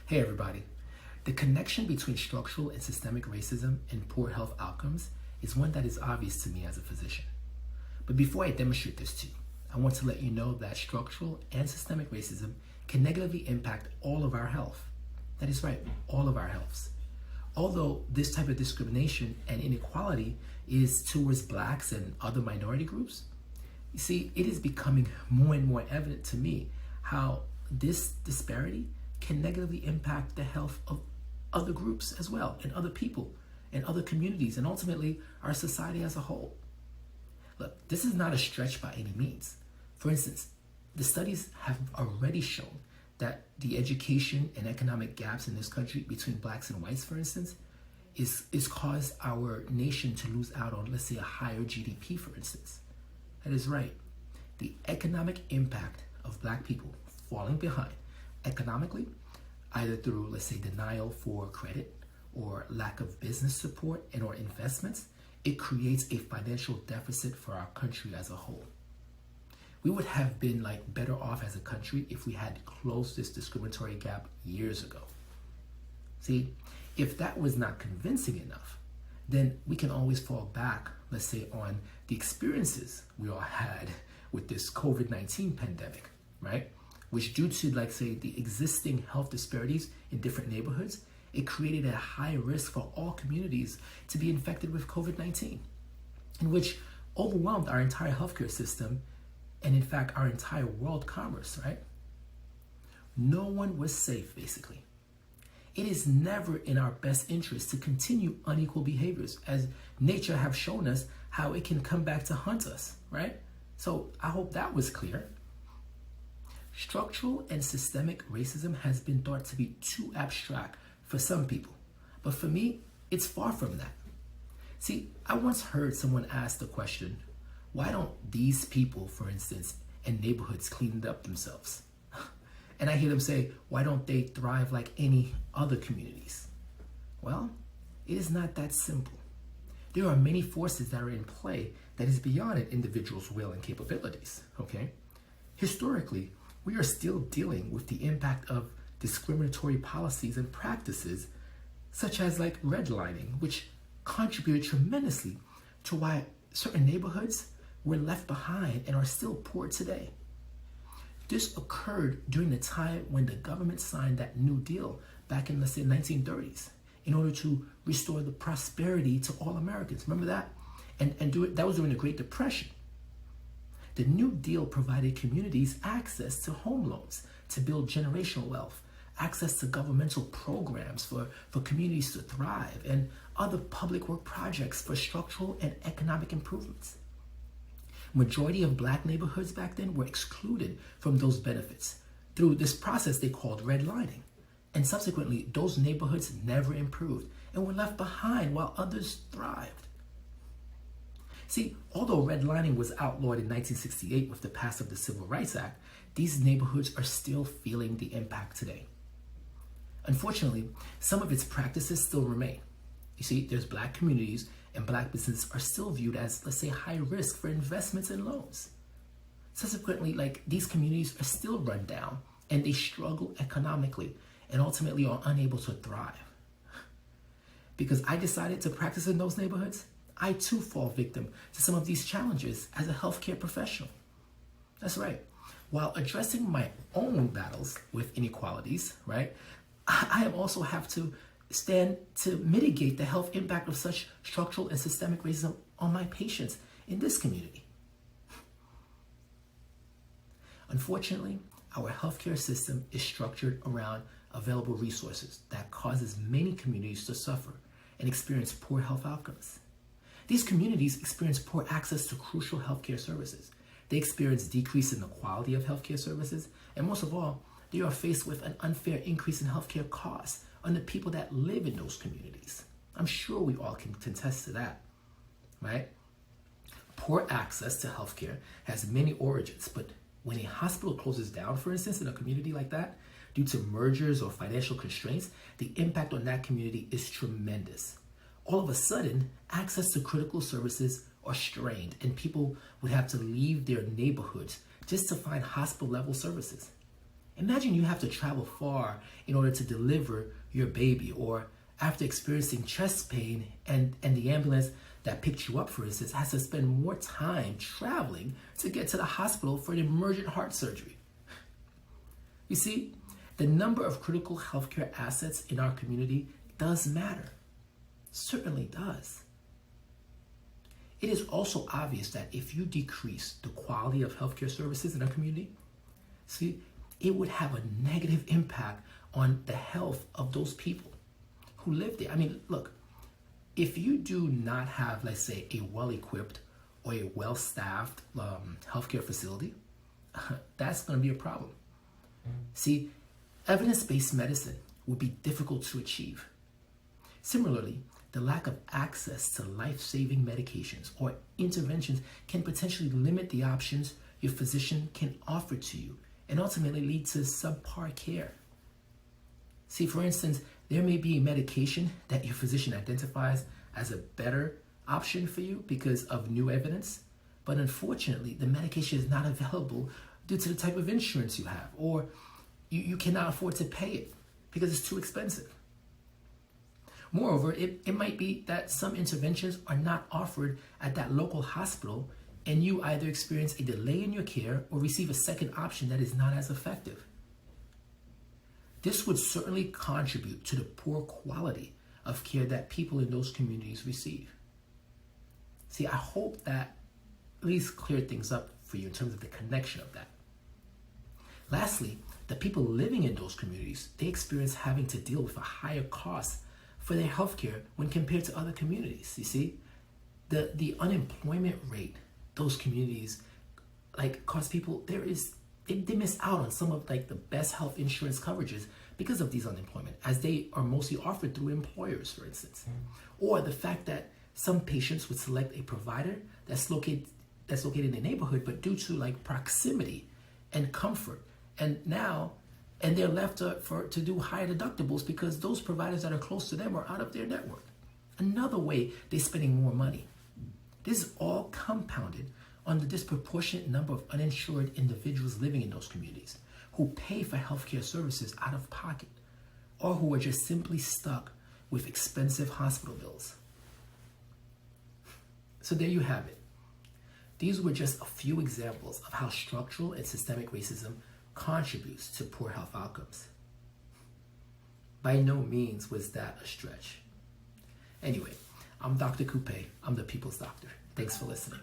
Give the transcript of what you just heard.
Hey everybody. The connection between structural and systemic racism and poor health outcomes is one that is obvious to me as a physician. But before I demonstrate this to you, I want to let you know that structural and systemic racism can negatively impact all of our health. That is right, all of our healths. Although this type of discrimination and inequality is towards blacks and other minority groups, you see, it is becoming more and more evident to me how this disparity can negatively impact the health of other groups as well, and other people, and other communities, and ultimately our society as a whole. Look, this is not a stretch by any means. For instance, the studies have already shown that the education and economic gaps in this country between blacks and whites, for instance, is caused our nation to lose out on, let's say, a higher GDP, for instance. That is right. The economic impact of black people falling behind economically, either through, let's say, denial for credit or lack of business support and or investments, it creates a financial deficit for our country as a whole. We would have been better off as a country if we had closed this discriminatory gap years ago. See, if that was not convincing enough, then we can always fall back, let's say, on the experiences we all had with this COVID-19 pandemic, right? Which, due to, say, the existing health disparities in different neighborhoods, it created a high risk for all communities to be infected with COVID-19, and which overwhelmed our entire healthcare system and, in fact, our entire world commerce, right? No one was safe, basically. It is never in our best interest to continue unequal behaviors, as nature have shown us how it can come back to hunt us, right? So I hope that was clear. Structural and systemic racism has been thought to be too abstract for some people, but for me, it's far from that. See, I once heard someone ask the question, why don't these people, for instance, in neighborhoods clean up themselves? And I hear them say, why don't they thrive like any other communities? Well, it is not that simple. There are many forces that are in play that is beyond an individual's will and capabilities, okay? Historically, we are still dealing with the impact of discriminatory policies and practices such as redlining, which contributed tremendously to why certain neighborhoods were left behind and are still poor today. This occurred during the time when the government signed that New Deal back in, let's say, 1930s in order to restore the prosperity to all Americans. Remember that? That was during the Great Depression. The New Deal provided communities access to home loans to build generational wealth, access to governmental programs for communities to thrive, and other public work projects for structural and economic improvements. Majority of black neighborhoods back then were excluded from those benefits through this process they called redlining. And subsequently, those neighborhoods never improved and were left behind while others thrived. See, although redlining was outlawed in 1968 with the passage of the Civil Rights Act, these neighborhoods are still feeling the impact today. Unfortunately, some of its practices still remain. You see, there's black communities and black businesses are still viewed as, let's say, high risk for investments and loans. Subsequently, these communities are still run down and they struggle economically and ultimately are unable to thrive. Because I decided to practice in those neighborhoods, I too fall victim to some of these challenges as a healthcare professional. That's right. While addressing my own battles with inequalities, right, I also have to stand to mitigate the health impact of such structural and systemic racism on my patients in this community. Unfortunately, our healthcare system is structured around available resources that causes many communities to suffer and experience poor health outcomes. These communities experience poor access to crucial healthcare services. They experience decrease in the quality of healthcare services, and most of all, they are faced with an unfair increase in healthcare costs on the people that live in those communities. I'm sure we all can attest to that, right? Poor access to healthcare has many origins, but when a hospital closes down, for instance, in a community like that, due to mergers or financial constraints, the impact on that community is tremendous. All of a sudden, access to critical services are strained, and people would have to leave their neighborhoods just to find hospital-level services. Imagine you have to travel far in order to deliver your baby, or after experiencing chest pain and the ambulance that picked you up, for instance, has to spend more time traveling to get to the hospital for an emergent heart surgery. You see, the number of critical healthcare assets in our community does matter. Certainly does. It is also obvious that if you decrease the quality of healthcare services in our community, see, it would have a negative impact on the health of those people who live there. I mean, look, if you do not have, let's say, a well-equipped or a well-staffed healthcare facility, that's going to be a problem. See, evidence-based medicine would be difficult to achieve. Similarly, the lack of access to life-saving medications or interventions can potentially limit the options your physician can offer to you and ultimately lead to subpar care. See, for instance, there may be a medication that your physician identifies as a better option for you because of new evidence, but unfortunately, the medication is not available due to the type of insurance you have, or you cannot afford to pay it because it's too expensive. Moreover, it might be that some interventions are not offered at that local hospital, and you either experience a delay in your care or receive a second option that is not as effective. This would certainly contribute to the poor quality of care that people in those communities receive. See, I hope that at least cleared things up for you in terms of the connection of that. Lastly, the people living in those communities, they experience having to deal with a higher cost for their healthcare when compared to other communities. You see, the unemployment rate those communities cause people, they miss out on some of the best health insurance coverages because of these unemployment, as they are mostly offered through employers, for instance. Or the fact that some patients would select a provider that's located in the neighborhood, but due to proximity and comfort, and they're left to do higher deductibles because those providers that are close to them are out of their network. Another way they're spending more money. This is all compounded on the disproportionate number of uninsured individuals living in those communities who pay for healthcare services out of pocket, or who are just simply stuck with expensive hospital bills. So there you have it. These were just a few examples of how structural and systemic racism contributes to poor health outcomes. By no means was that a stretch. Anyway, I'm Dr. Coupe. I'm the People's Doctor. Thanks for listening.